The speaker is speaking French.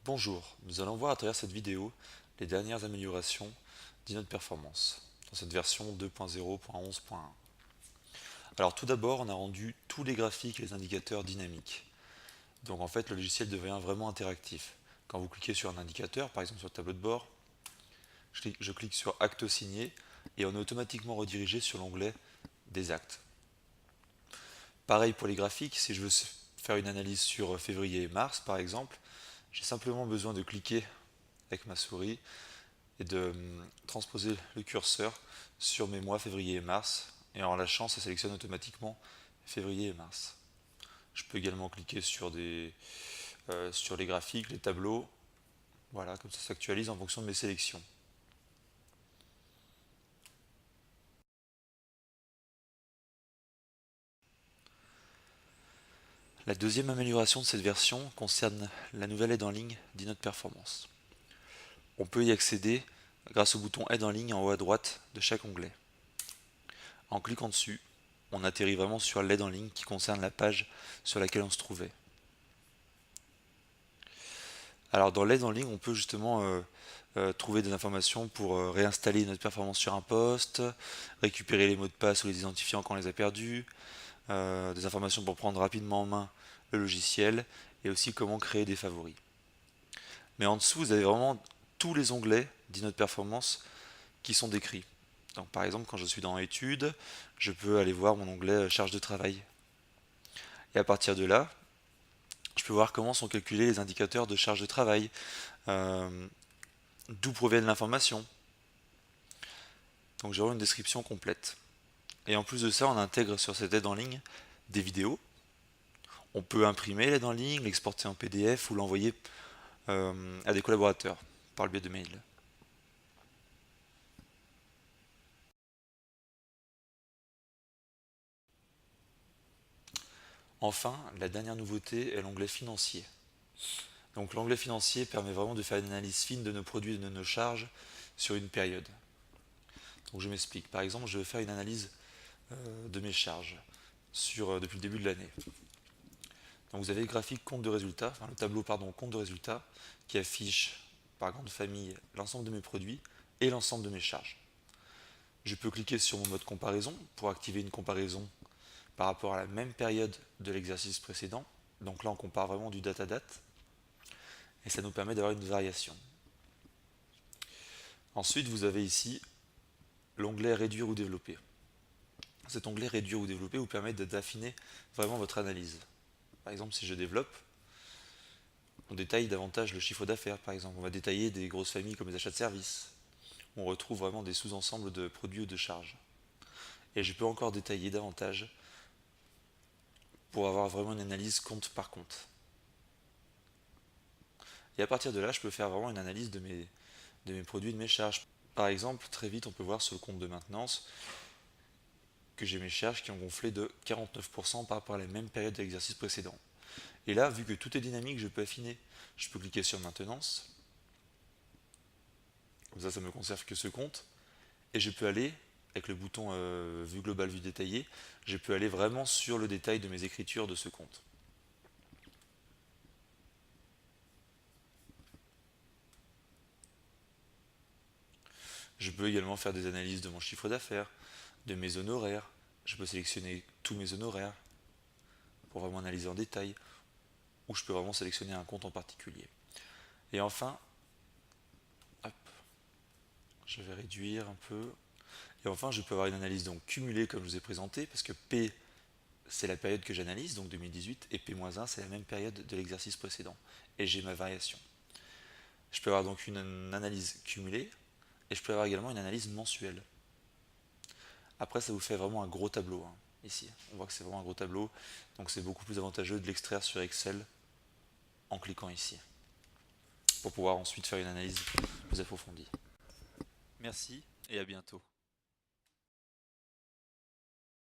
Bonjour, nous allons voir à travers cette vidéo les dernières améliorations d'Inode Performance dans cette version 2.0.11.1. Alors tout d'abord, on a rendu tous les graphiques et les indicateurs dynamiques. Donc en fait, le logiciel devient vraiment interactif. Quand vous cliquez sur un indicateur, par exemple sur le tableau de bord, je clique sur Acte signé et on est automatiquement redirigé sur l'onglet des actes. Pareil pour les graphiques, si je veux faire une analyse sur février et mars par exemple, j'ai simplement besoin de cliquer avec ma souris et de transposer le curseur sur mes mois février et mars, et en lâchant, ça sélectionne automatiquement février et mars. Je peux également cliquer sur les graphiques, les tableaux, voilà, comme ça s'actualise en fonction de mes sélections. La deuxième amélioration de cette version concerne la nouvelle aide en ligne d'Inode Performance. On peut y accéder grâce au bouton aide en ligne en haut à droite de chaque onglet. En cliquant dessus, on atterrit vraiment sur l'aide en ligne qui concerne la page sur laquelle on se trouvait. Alors dans l'aide en ligne, on peut justement trouver des informations pour réinstaller notre performance sur un poste, récupérer les mots de passe ou les identifiants quand on les a perdus, des informations pour prendre rapidement en main le logiciel et aussi comment créer des favoris. Mais en dessous, vous avez vraiment tous les onglets d'Inode Performance qui sont décrits. Donc par exemple, quand je suis dans Études, je peux aller voir mon onglet Charge de travail. Et à partir de là, je peux voir comment sont calculés les indicateurs de charge de travail, d'où proviennent l'information. Donc j'aurai une description complète. Et en plus de ça, on intègre sur cette aide en ligne des vidéos. On peut imprimer l'aide en ligne, l'exporter en PDF ou l'envoyer à des collaborateurs par le biais de mail. Enfin, la dernière nouveauté est l'onglet financier. Donc l'onglet financier permet vraiment de faire une analyse fine de nos produits et de nos charges sur une période. Donc je m'explique. Par exemple, je vais faire une analyse de mes charges depuis le début de l'année. Donc vous avez le graphique compte de résultats, enfin le tableau compte de résultats qui affiche par grande famille l'ensemble de mes produits et l'ensemble de mes charges. Je peux cliquer sur mon mode comparaison pour activer une comparaison par rapport à la même période de l'exercice précédent. Donc là on compare vraiment du date à date et ça nous permet d'avoir une variation. Ensuite vous avez ici l'onglet réduire ou développer. Cet onglet réduire ou développer vous permet d'affiner vraiment votre analyse. Par exemple si je développe, on détaille davantage le chiffre d'affaires par exemple, on va détailler des grosses familles comme les achats de services. On retrouve vraiment des sous-ensembles de produits ou de charges. Et je peux encore détailler davantage pour avoir vraiment une analyse compte par compte. Et à partir de là, je peux faire vraiment une analyse de mes produits et de mes charges. Par exemple, très vite, on peut voir sur le compte de maintenance que j'ai mes charges qui ont gonflé de 49% par rapport à la même période de l'exercice précédent. Et là, vu que tout est dynamique, je peux affiner. Je peux cliquer sur maintenance. Comme ça me conserve que ce compte. Et je peux aller, avec le bouton vue globale, vue détaillée, je peux aller vraiment sur le détail de mes écritures de ce compte. Je peux également faire des analyses de mon chiffre d'affaires, de mes honoraires. Je peux sélectionner tous mes honoraires pour vraiment analyser en détail, ou je peux vraiment sélectionner un compte en particulier. Et enfin, hop, je vais réduire un peu. Et enfin, je peux avoir une analyse donc cumulée comme je vous ai présenté, parce que P, c'est la période que j'analyse, donc 2018, et P-1, c'est la même période de l'exercice précédent. Et j'ai ma variation. Je peux avoir donc une analyse cumulée, et je peux avoir également une analyse mensuelle. Après, ça vous fait vraiment un gros tableau, hein, ici. On voit que c'est vraiment un gros tableau, donc c'est beaucoup plus avantageux de l'extraire sur Excel en cliquant ici, pour pouvoir ensuite faire une analyse plus approfondie. Merci et à bientôt.